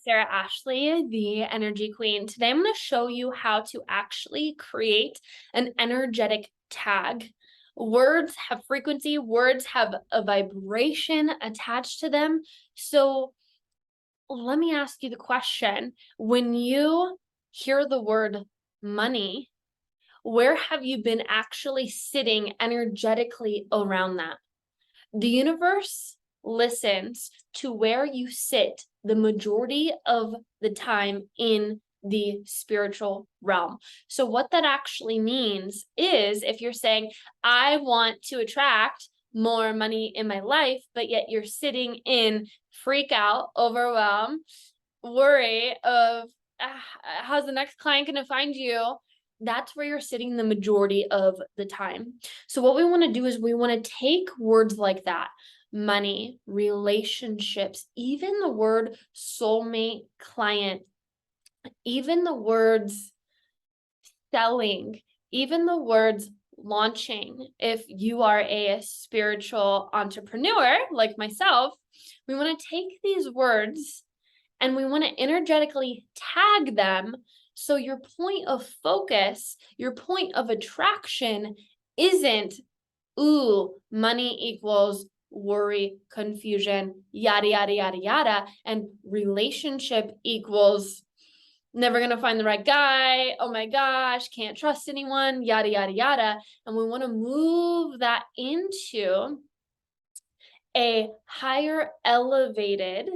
Sarah Ashley, the Energy Queen. Today I'm going to show you how to actually create an energetic tag. Words have frequency, words have a vibration attached to them. So let me ask you the question. When you hear the word money, where have you been actually sitting energetically around that? The universe listens to where you sit the majority of the time in the spiritual realm. So, what that actually means is if you're saying, I want to attract more money in my life, but yet you're sitting in freak out, overwhelm, worry of how's the next client going to find you, that's where you're sitting the majority of the time. So what we want to do is we want to take words like that, money, relationships, even the word soulmate, client, even the words selling, even the words launching. If you are a spiritual entrepreneur like myself, we want to take these words and we want to energetically tag them so your point of focus, your point of attraction isn't, ooh, money equals worry, confusion, yada, yada, yada, yada, and relationship equals never going to find the right guy. Oh my gosh, can't trust anyone, yada, yada, yada. And we want to move that into a higher elevated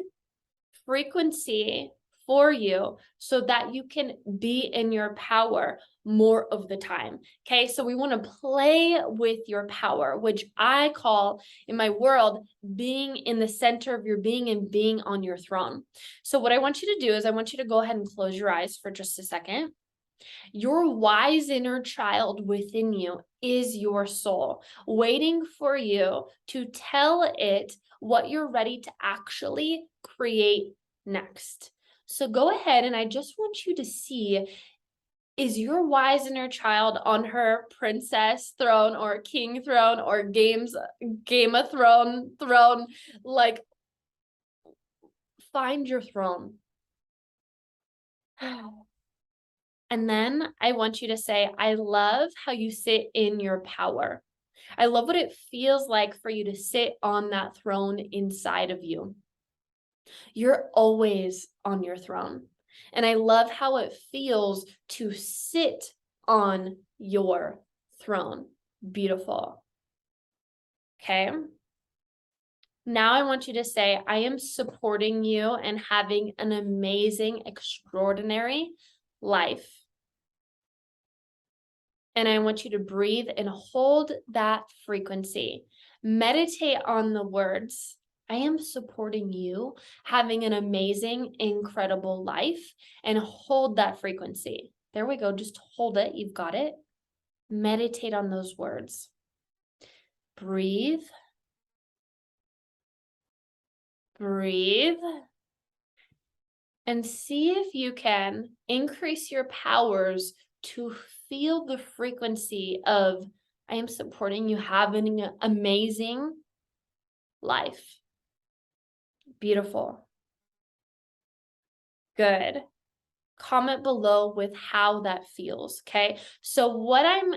frequency for you so that you can be in your power more of the time. Okay, so we want to play with your power, which I call in my world being in the center of your being and being on your throne. So, what I want you to do is I want you to go ahead and close your eyes for just a second. Your wise inner child within you is your soul, waiting for you to tell it what you're ready to actually create next. So go ahead and I just want you to see, is your wise inner child on her princess throne or king throne or Game of throne? Like, find your throne. And then I want you to say, I love how you sit in your power. I love what it feels like for you to sit on that throne inside of you. You're always on your throne. And I love how it feels to sit on your throne. Beautiful. Okay. Now I want you to say, I am supporting you and having an amazing, extraordinary life. And I want you to breathe and hold that frequency. Meditate on the words. I am supporting you having an amazing, incredible life, and hold that frequency. There we go. Just hold it. You've got it. Meditate on those words. Breathe. Breathe. And see if you can increase your powers to feel the frequency of I am supporting you having an amazing life. Beautiful. Good. Comment below with how that feels, okay? So what I'm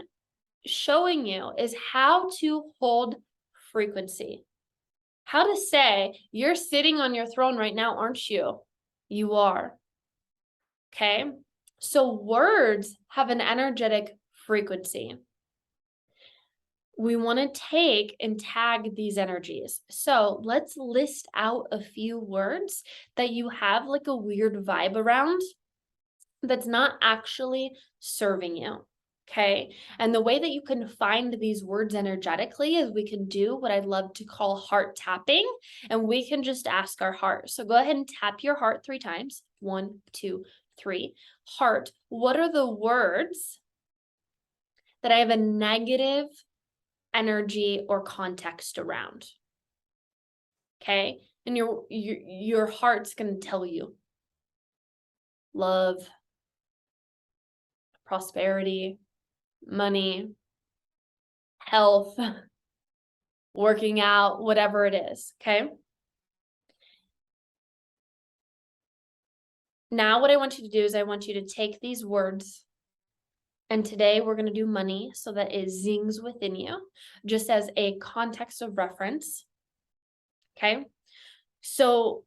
showing you is how to hold frequency. How to say, you're sitting on your throne right now, aren't you? You are. Okay? So words have an energetic frequency. We want to take and tag these energies. So let's list out a few words that you have like a weird vibe around that's not actually serving you. Okay. And the way that you can find these words energetically is we can do what I love to call heart tapping, and we can just ask our heart. So go ahead and tap your heart 3 times. 1, 2, 3. Heart, what are the words that I have a negative energy or context around? Okay. And your heart's going to tell you love, prosperity, money, health, working out, whatever it is. Okay. Now what I want you to do is I want you to take these words, and today we're going to do money so that it zings within you, just as a context of reference. Okay. So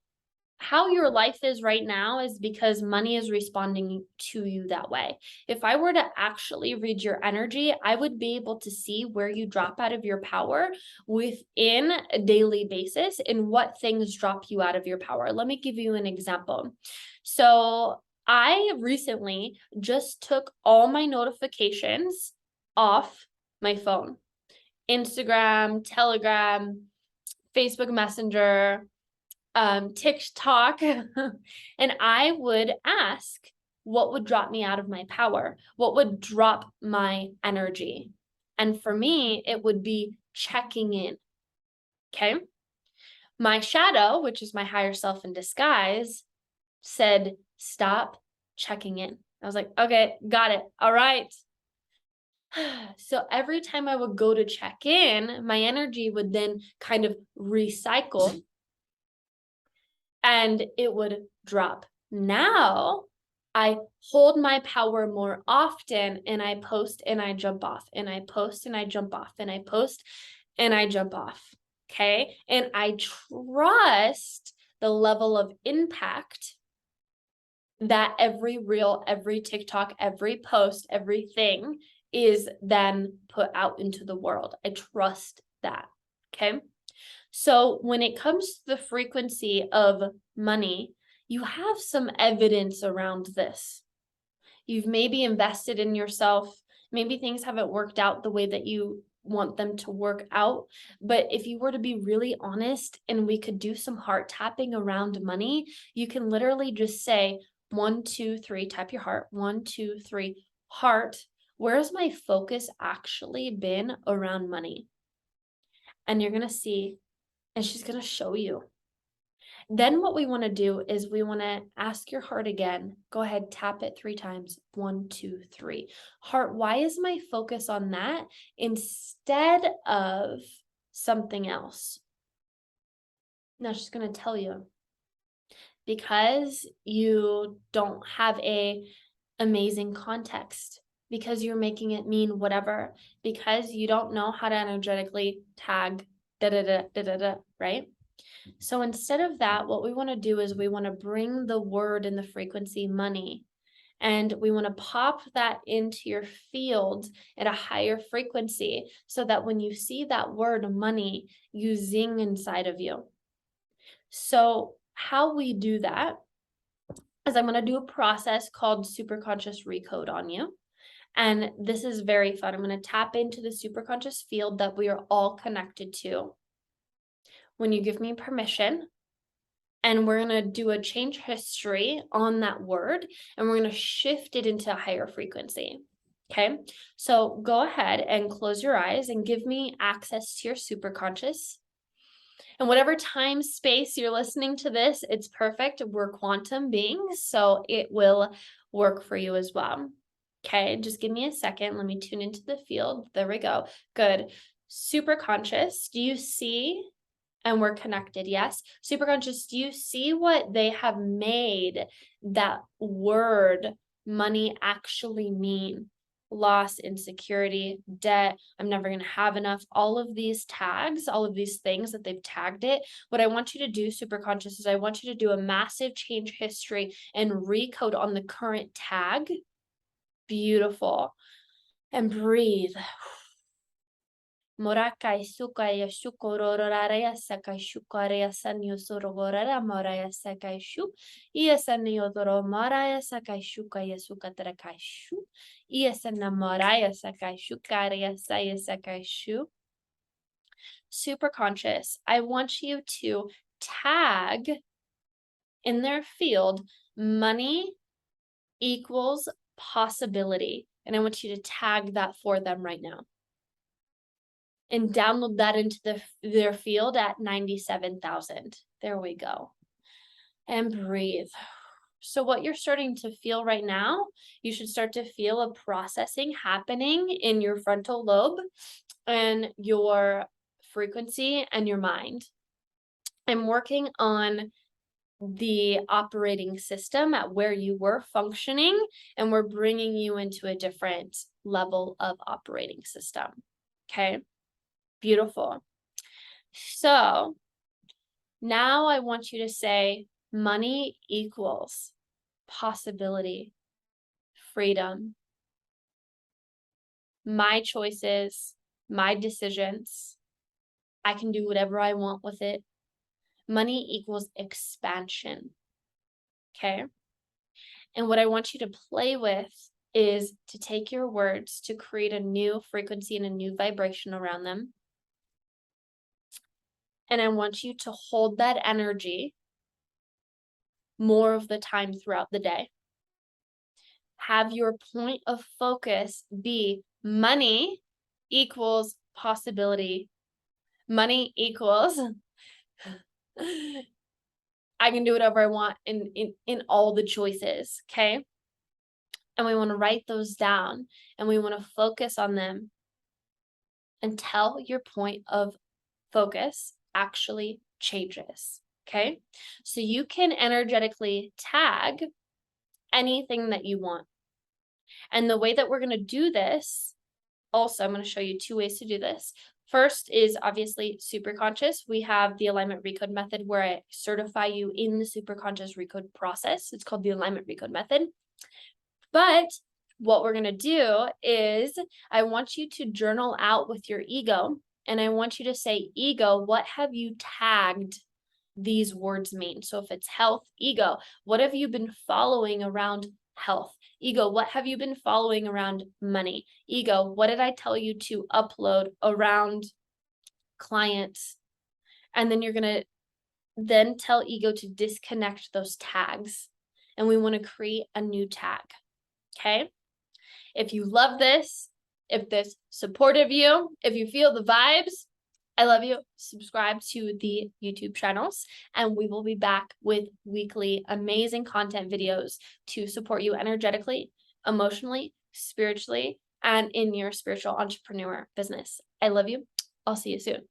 how your life is right now is because money is responding to you that way. If I were to actually read your energy, I would be able to see where you drop out of your power within a daily basis and what things drop you out of your power. Let me give you an example. So I recently just took all my notifications off my phone. Instagram, Telegram, Facebook Messenger, TikTok, and I would ask what would drop me out of my power, what would drop my energy. And for me, it would be checking in. Okay. My shadow, which is my higher self in disguise, said, stop checking in. I was like, okay, got it. All right. So every time I would go to check in, my energy would then kind of recycle and it would drop. Now I hold my power more often and I post and I jump off and I post and I jump off and I post and I jump off. Okay. And I trust the level of impact that every reel, every TikTok, every post, everything is then put out into the world. I trust that. Okay. So when it comes to the frequency of money, you have some evidence around this. You've maybe invested in yourself. Maybe things haven't worked out the way that you want them to work out. But if you were to be really honest and we could do some heart tapping around money, you can literally just say 1, 2, 3, tap your heart, 1, 2, 3, heart. Where's my focus actually been around money? And you're going to see, and she's going to show you. Then what we want to do is we want to ask your heart again. Go ahead, tap it 3 times. 1, 2, 3. Heart, why is my focus on that instead of something else? Now she's going to tell you. Because you don't have a amazing context, because you're making it mean whatever, because you don't know how to energetically tag da da da da da da, right? So instead of that, what we want to do is we want to bring the word and the frequency money, and we want to pop that into your field at a higher frequency so that when you see that word money, you zing inside of you. So how we do that is I'm going to do a process called superconscious recode on you. And this is very fun. I'm going to tap into the superconscious field that we are all connected to. When you give me permission, and we're going to do a change history on that word, and we're going to shift it into a higher frequency. Okay. So go ahead and close your eyes and give me access to your superconscious. And whatever time space you're listening to this, it's perfect. We're quantum beings, so it will work for you as well. Okay, just give me a second. Let me tune into the field. There we go. Good. Super conscious. Do you see? And we're connected. Yes. Super conscious. Do you see what they have made that word money actually mean? Loss, insecurity, debt, I'm never going to have enough, all of these tags, all of these things that they've tagged it. What I want you to do, super conscious, is I want you to do a massive change history and recode on the current tag. Beautiful. And breathe. Morakai sukaya shukororaraya sakai shukaraya sanyo sorogorara maraya sakai shu. Iasanyo doro maraya sakai shukaya sukatarakai shu. Iasana maraya sakai shukaraya saya sakai shu. Super conscious. I want you to tag in their field money equals possibility. And I want you to tag that for them right now. And download that into their field at 97,000. There we go. And breathe. So what you're starting to feel right now, you should start to feel a processing happening in your frontal lobe and your frequency and your mind. I'm working on the operating system at where you were functioning, and we're bringing you into a different level of operating system. Okay, beautiful. So now I want you to say money equals possibility, freedom, my choices, my decisions. I can do whatever I want with it. Money equals expansion. Okay. And what I want you to play with is to take your words to create a new frequency and a new vibration around them. And I want you to hold that energy more of the time throughout the day. Have your point of focus be money equals possibility. Money equals I can do whatever I want in all the choices, okay? And we want to write those down and we want to focus on them until your point of focus actually changes, okay? So you can energetically tag anything that you want. And the way that we're going to do this, also, I'm going to show you 2 ways to do this. First is obviously super conscious. We have the alignment recode method where I certify you in the super conscious recode process. It's called the alignment recode method. But what we're going to do is I want you to journal out with your ego, and I want you to say, ego, what have you tagged these words mean? So if it's health, ego, what have you been following around health? Ego, what have you been following around money? Ego, what did I tell you to upload around clients? And then you're going to then tell ego to disconnect those tags. And we want to create a new tag. Okay? If you love this, if this supportive you, if you feel the vibes, I love you. Subscribe to the YouTube channels, and we will be back with weekly amazing content videos to support you energetically, emotionally, spiritually, and in your spiritual entrepreneur business. I love you. I'll see you soon.